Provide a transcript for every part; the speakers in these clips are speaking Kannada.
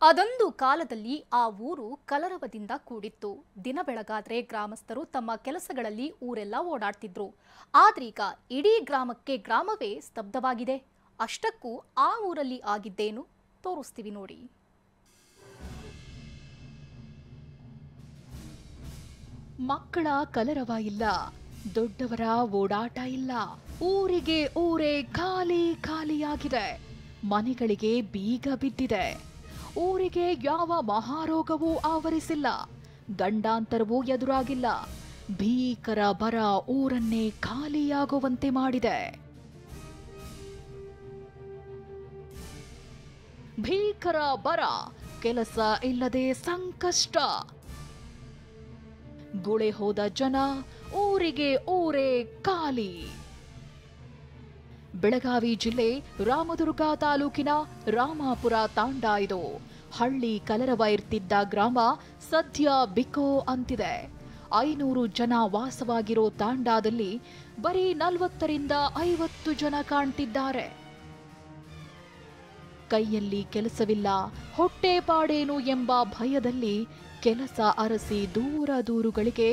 ಅದೊಂದು ಕಾಲದಲ್ಲಿ ಆ ಊರು ಕಲರವದಿಂದ ಕೂಡಿತ್ತು. ದಿನ ಬೆಳಗಾದ್ರೆ ಗ್ರಾಮಸ್ಥರು ತಮ್ಮ ಕೆಲಸಗಳಲ್ಲಿ ಊರೆಲ್ಲ ಓಡಾಡ್ತಿದ್ರು. ಆದ್ರೀಗ ಇಡೀ ಗ್ರಾಮವೇ ಸ್ತಬ್ಧವಾಗಿದೆ. ಅಷ್ಟಕ್ಕೂ ಆ ಊರಲ್ಲಿ ಆಗಿದ್ದೇನು ತೋರಿಸ್ತೀವಿ ನೋಡಿ. ಮಕ್ಕಳ ಕಲರವ ಇಲ್ಲ, ದೊಡ್ಡವರ ಓಡಾಟ ಇಲ್ಲ. ಊರಿಗೆ ಊರೇ ಖಾಲಿಯಾಗಿದೆ. ಮನೆಗಳಿಗೆ ಬೀಗ ಬಿದ್ದಿದೆ. ಊರಿಗೆ ಯಾವ ಮಹಾರೋಗವೂ ಆವರಿಸಿಲ್ಲ, ಗಂಡಾಂತರವೂ ಎದುರಾಗಿಲ್ಲ. ಭೀಕರ ಬರ ಊರನ್ನೇ ಖಾಲಿಯಾಗುವಂತೆ ಮಾಡಿದೆ. ಭೀಕರ ಬರ, ಕೆಲಸ ಇಲ್ಲದೆ ಸಂಕಷ್ಟ. ಗುಳೆ ಹೋದ ಜನ, ಊರಿಗೆ ಊರೇ ಖಾಲಿ. ಬೆಳಗಾವಿ ಜಿಲ್ಲೆ ರಾಮದುರ್ಗ ತಾಲೂಕಿನ ರಾಮಾಪುರ ತಾಂಡ ಇದು. ಹಳ್ಳಿ ಕಲರವ ಇರ್ತಿದ್ದ ಗ್ರಾಮ ಸದ್ಯ ಬಿಕೋ ಅಂತಿದೆ. 500 ಜನ ವಾಸವಾಗಿರೋ ತಾಂಡಾದಲ್ಲಿ ಬರೀ 40 ರಿಂದ 50 ಜನ ಕಾಣ್ತಿದ್ದಾರೆ. ಕೈಯಲ್ಲಿ ಕೆಲಸವಿಲ್ಲ, ಹೊಟ್ಟೆಪಾಡೇನು ಎಂಬ ಭಯದಲ್ಲಿ ಕೆಲಸ ಅರಸಿ ದೂರಗಳಿಗೆ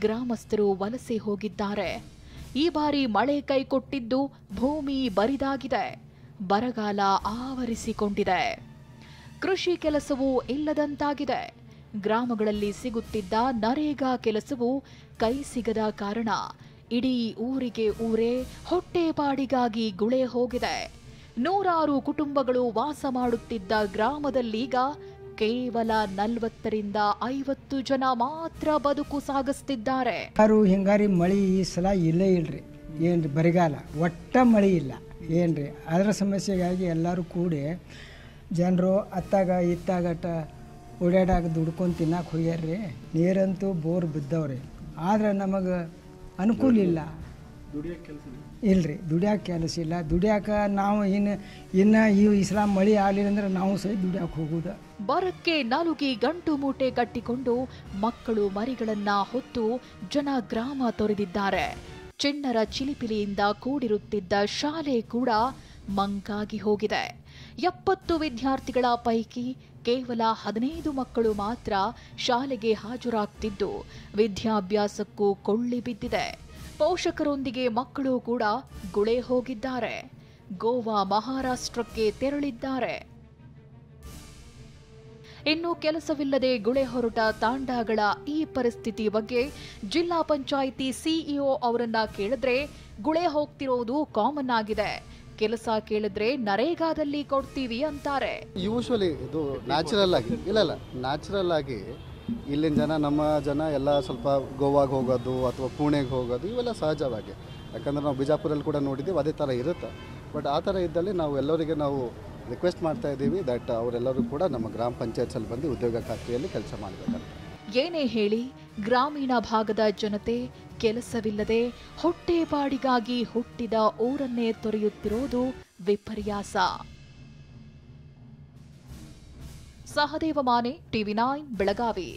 ಗ್ರಾಮಸ್ಥರು ವಲಸೆ ಹೋಗಿದ್ದಾರೆ. ಈ ಬಾರಿ ಮಳೆ ಕೈಕೊಟ್ಟಿದ್ದು ಭೂಮಿ ಬರಿದಾಗಿದೆ. ಬರಗಾಲ ಆವರಿಸಿಕೊಂಡಿದೆ. ಕೃಷಿ ಕೆಲಸವೂ ಇಲ್ಲದಂತಾಗಿದೆ. ಗ್ರಾಮಗಳಲ್ಲಿ ಸಿಗುತ್ತಿದ್ದ ನರೇಗಾ ಕೆಲಸವು ಕೈ ಸಿಗದ ಕಾರಣ ಇಡೀ ಊರಿಗೆ ಊರೇ ಹೊಟ್ಟೆಪಾಡಿಗಾಗಿ ಗುಳೆ ಹೋಗಿದೆ. 100 ಕುಟುಂಬಗಳು ವಾಸ ಮಾಡುತ್ತಿದ್ದ ಗ್ರಾಮದಲ್ಲೀಗ ಕೇವಲ 40 ರಿಂದ 50 ಜನ ಮಾತ್ರ ಬದುಕು ಸಾಗಿಸ್ತಿದ್ದಾರೆ. ಹಿಂಗಾರಿ ಮಳಿ ಈ ಸಲ ಇಲ್ಲೇ ಇಲ್ರಿ. ಏನ್ರಿ ಬರಿಗಾಲ, ಒಟ್ಟ ಮಳಿ ಇಲ್ಲ ಏನ್ರಿ. ಅದರ ಸಮಸ್ಯೆಗಾಗಿ ಎಲ್ಲರೂ ಕೂಡಿ ಜನರು ಅತ್ತಾಗ ಇತ್ತಾಗಟ ಓಡಾಡಾಗ ದುಡ್ಕೊಂಡು ತಿನ್ನಕ್ಕೆ ಹೋಗ್ಯಾರ್ರಿ. ನೀರಂತೂ ಬೋರ್ ಬಿದ್ದವ್ರಿ. ಆದ್ರೆ ನಮಗೆ ಅನುಕೂಲ ಇಲ್ಲ, ಇಲ್ರಿ. ದುಡಿಯಾಕ ಕೆಲಸ ಇಲ್ಲ. ದುಡಿಯಾಕ ನಾವು ಇನ್ನು ಈ ಸಲ ಮಳಿ ಆಗಲಿಲ್ಲ ಅಂದ್ರೆ ನಾವು ಸಹ ದುಡಿಯಾಕೆ ಹೋಗುದ. ಬರಕ್ಕೆ ನಲುಗಿ ಗಂಟು ಮೂಟೆ ಕಟ್ಟಿಕೊಂಡು ಮಕ್ಕಳು ಮರಿಗಳನ್ನ ಹೊತ್ತು ಜನ ಗ್ರಾಮ ತೊರೆದಿದ್ದಾರೆ. ಚಿಣ್ಣರ ಚಿಲಿಪಿಲಿಯಿಂದ ಕೂಡಿರುತ್ತಿದ್ದ ಶಾಲೆ ಕೂಡ ಮಂಕಾಗಿ ಹೋಗಿದೆ. 70 ವಿದ್ಯಾರ್ಥಿಗಳ ಪೈಕಿ ಕೇವಲ 15 ಮಕ್ಕಳು ಮಾತ್ರ ಶಾಲೆಗೆ ಹಾಜರಾಗ್ತಿದ್ದು ವಿದ್ಯಾಭ್ಯಾಸಕ್ಕೂ ಕೊಳ್ಳಿ ಬಿದ್ದಿದೆ. ಪೋಷಕರೊಂದಿಗೆ ಮಕ್ಕಳು ಕೂಡ ಗುಳೆ ಹೋಗಿದ್ದಾರೆ. ಗೋವಾ, ಮಹಾರಾಷ್ಟ್ರಕ್ಕೆ ತೆರಳಿದ್ದಾರೆ. ಇನ್ನು ಕೆಲಸವಿಲ್ಲದೆ ಗುಳೆ ಹೊರಟ ತಾಂಡಾಗಳ ಈ ಪರಿಸ್ಥಿತಿ ಬಗ್ಗೆ ಜಿಲ್ಲಾ ಪಂಚಾಯಿತಿ ಸಿಇಒ ಅವರನ್ನ ಕೇಳಿದ್ರೆ ಗುಳೆ ಹೋಗ್ತಿರೋದು ಕಾಮನ್ ಆಗಿದೆ, ಕೆಲಸ ಕೇಳಿದ್ರೆ ನರೇಗಾದಲ್ಲಿ ಕೊಡ್ತೀವಿ ಅಂತಾರೆ. ಯೂಶುವಲಿ ಇದು ನ್ಯಾಚುರಲ್ ಆಗಿ ನ್ಯಾಚುರಲ್ ಆಗಿ ಇಲ್ಲಿನ ಜನ, ನಮ್ಮ ಜನ ಎಲ್ಲ ಸ್ವಲ್ಪ ಗೋವಾಗೆ ಹೋಗೋದು ಅಥವಾ ಪುಣೆಗೆ ಹೋಗೋದು ಇವೆಲ್ಲ ಸಹಜವಾಗಿ. ಯಾಕಂದರೆ ನಾವು ಬಿಜಾಪುರಲ್ಲಿ ಕೂಡ ನೋಡಿದ್ದೀವಿ, ಅದೇ ಥರ ಇರುತ್ತೆ. ಬಟ್ ಆ ಥರ ಇದ್ದಲ್ಲಿ ನಾವು ಎಲ್ಲರಿಗೆ ನಾವು ರಿಕ್ವೆಸ್ಟ್ ಮಾಡ್ತಾ ಇದ್ದೀವಿ ದಟ್ ಅವರೆಲ್ಲರೂ ಕೂಡ ನಮ್ಮ ಗ್ರಾಮ ಪಂಚಾಯತ್ಸಲ್ಲಿ ಬಂದು ಉದ್ಯೋಗ ಖಾತ್ರಿಯಲ್ಲಿ ಕೆಲಸ ಮಾಡಬೇಕಂತ. ಏನೇ ಹೇಳಿ, ಗ್ರಾಮೀಣ ಭಾಗದ ಜನತೆ ಕೆಲಸವಿಲ್ಲದೆ ಹೊಟ್ಟೆಪಾಡಿಗಾಗಿ ಹುಟ್ಟಿದ ಊರನ್ನೇ ತೊರೆಯುತ್ತಿರೋದು ವಿಪರ್ಯಾಸ. ಸಹದೇವ ಮಾನೆ, ಟಿವಿ9 ಬೆಳಗಾವಿ.